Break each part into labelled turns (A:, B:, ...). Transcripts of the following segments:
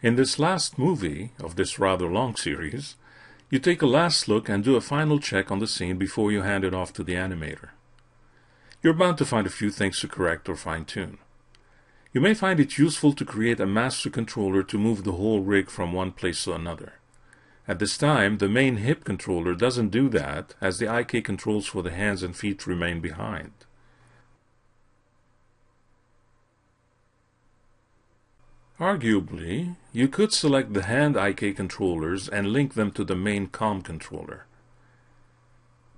A: In this last movie of this rather long series, you take a last look and do a final check on the scene before you hand it off to the animator. You're bound to find a few things to correct or fine-tune. You may find it useful to create a master controller to move the whole rig from one place to another. At this time, the main hip controller doesn't do that, as the IK controls for the hands and feet remain behind. Arguably, you could select the hand IK controllers and link them to the main COM controller.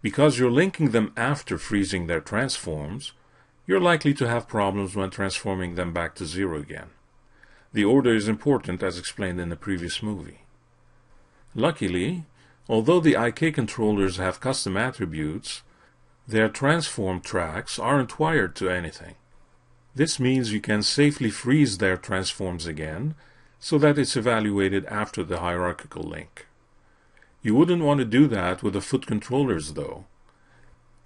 A: Because you're linking them after freezing their transforms, you're likely to have problems when transforming them back to zero again. The order is important as explained in the previous movie. Luckily, although the IK controllers have custom attributes, their transform tracks aren't wired to anything. This means you can safely freeze their transforms again, so that it's evaluated after the hierarchical link. You wouldn't want to do that with the foot controllers though.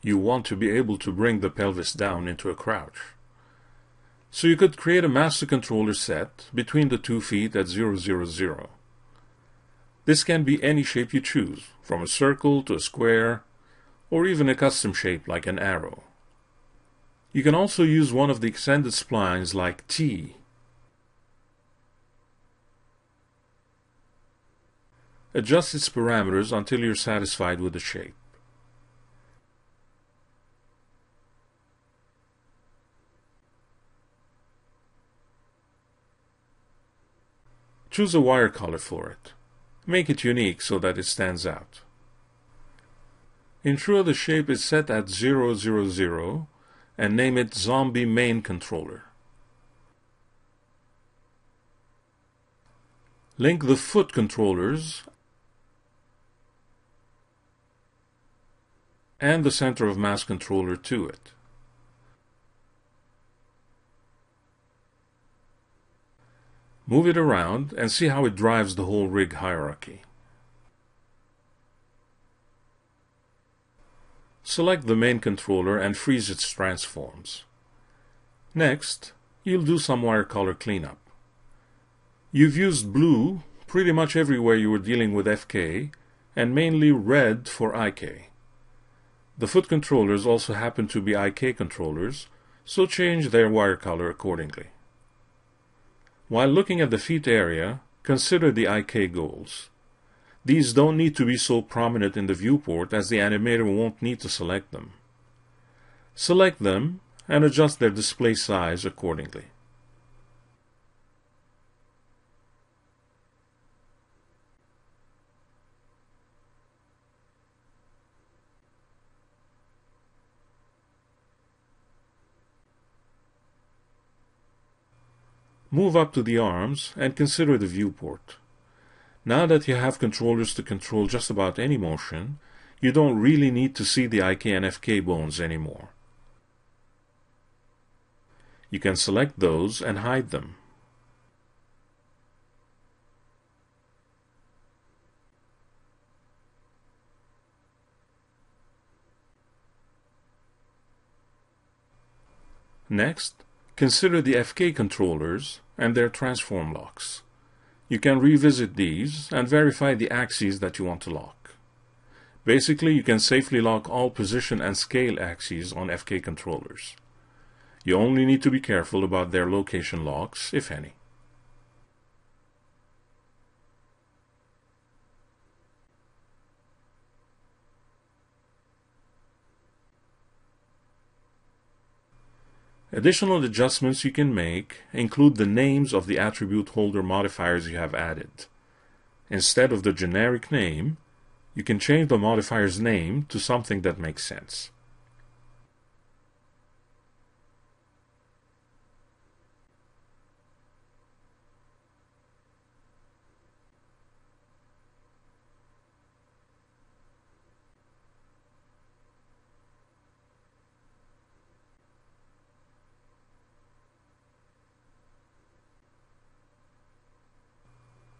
A: You want to be able to bring the pelvis down into a crouch. So you could create a master controller set between the 2 feet at 0, 0, 0. This can be any shape you choose, from a circle to a square, or even a custom shape like an arrow. You can also use one of the extended splines like T. Adjust its parameters until you're satisfied with the shape. Choose a wire color for it. Make it unique so that it stands out. Ensure the shape is set at 0, 0, 0 and name it Zombie Main Controller. Link the foot controllers and the center of mass controller to it. Move it around and see how it drives the whole rig hierarchy. Select the main controller and freeze its transforms. Next, you'll do some wire color cleanup. You've used blue pretty much everywhere you were dealing with FK, and mainly red for IK. The foot controllers also happen to be IK controllers, so change their wire color accordingly. While looking at the feet area, consider the IK goals. These don't need to be so prominent in the viewport as the animator won't need to select them. Select them and adjust their display size accordingly. Move up to the arms and consider the viewport. Now that you have controllers to control just about any motion, you don't really need to see the IK and FK bones anymore. You can select those and hide them. Next, consider the FK controllers and their transform locks. You can revisit these and verify the axes that you want to lock. Basically, you can safely lock all position and scale axes on FK controllers. You only need to be careful about their location locks, if any. Additional adjustments you can make include the names of the attribute holder modifiers you have added. Instead of the generic name, you can change the modifier's name to something that makes sense.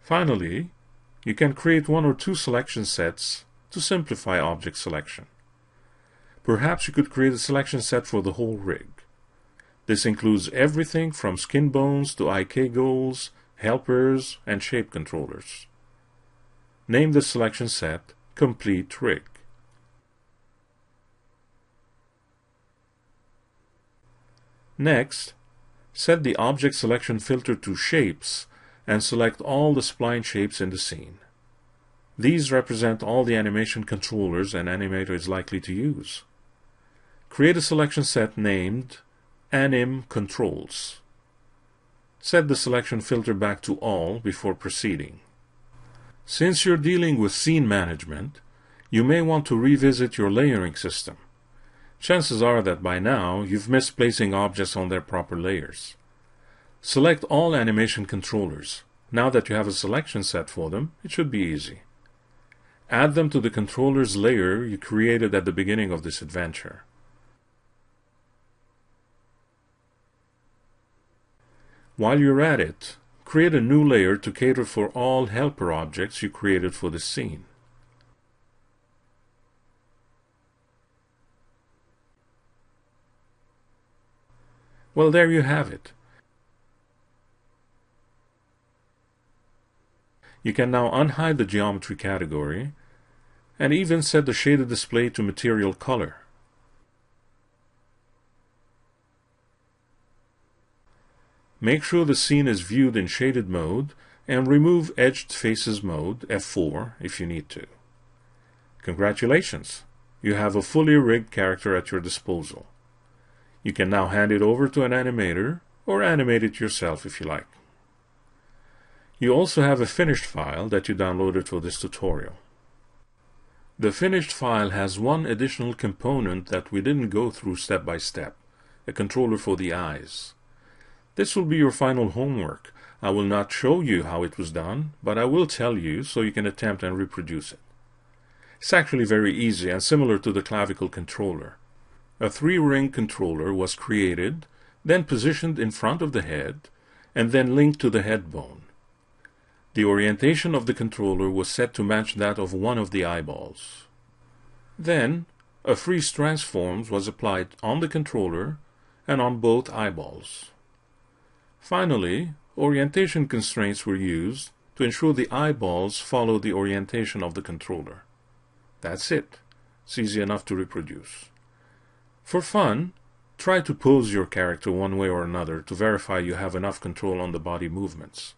A: Finally, you can create 1 or 2 selection sets to simplify object selection. Perhaps you could create a selection set for the whole rig. This includes everything from skin bones to IK goals, helpers, and shape controllers. Name the selection set Complete Rig. Next, set the object selection filter to Shapes and select all the spline shapes in the scene. These represent all the animation controllers an animator is likely to use. Create a selection set named Anim Controls. Set the selection filter back to All before proceeding. Since you're dealing with scene management, you may want to revisit your layering system. Chances are that by now you've missed placing objects on their proper layers. Select all animation controllers. Now that you have a selection set for them, it should be easy. Add them to the controllers layer you created at the beginning of this adventure. While you're at it, create a new layer to cater for all helper objects you created for this scene. Well, there you have it. You can now unhide the geometry category and even set the shaded display to material color. Make sure the scene is viewed in shaded mode and remove Edged Faces mode, F4, if you need to. Congratulations! You have a fully rigged character at your disposal. You can now hand it over to an animator or animate it yourself if you like. You also have a finished file that you downloaded for this tutorial. The finished file has one additional component that we didn't go through step by step, a controller for the eyes. This will be your final homework. I will not show you how it was done, but I will tell you so you can attempt and reproduce it. It's actually very easy and similar to the clavicle controller. A 3-ring controller was created, then positioned in front of the head, and then linked to the head bone. The orientation of the controller was set to match that of one of the eyeballs. Then, a freeze transform was applied on the controller and on both eyeballs. Finally, orientation constraints were used to ensure the eyeballs follow the orientation of the controller. That's it. It's easy enough to reproduce. For fun, try to pose your character one way or another to verify you have enough control on the body movements.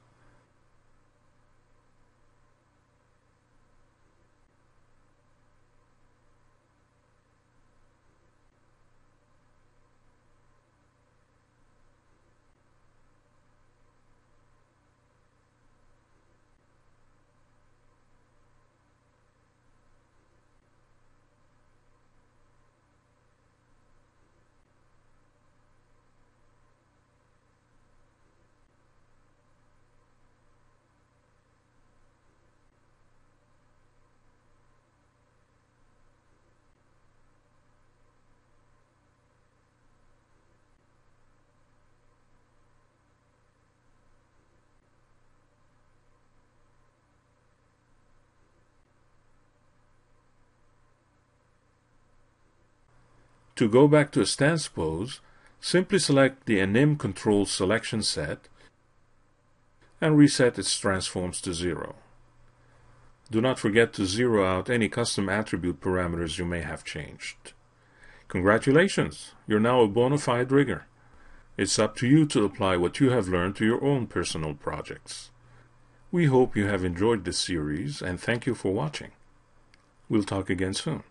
A: To go back to a stance pose, simply select the Anim Control selection set and reset its transforms to 0. Do not forget to zero out any custom attribute parameters you may have changed. Congratulations! You're now a bona fide rigger. It's up to you to apply what you have learned to your own personal projects. We hope you have enjoyed this series and thank you for watching. We'll talk again soon.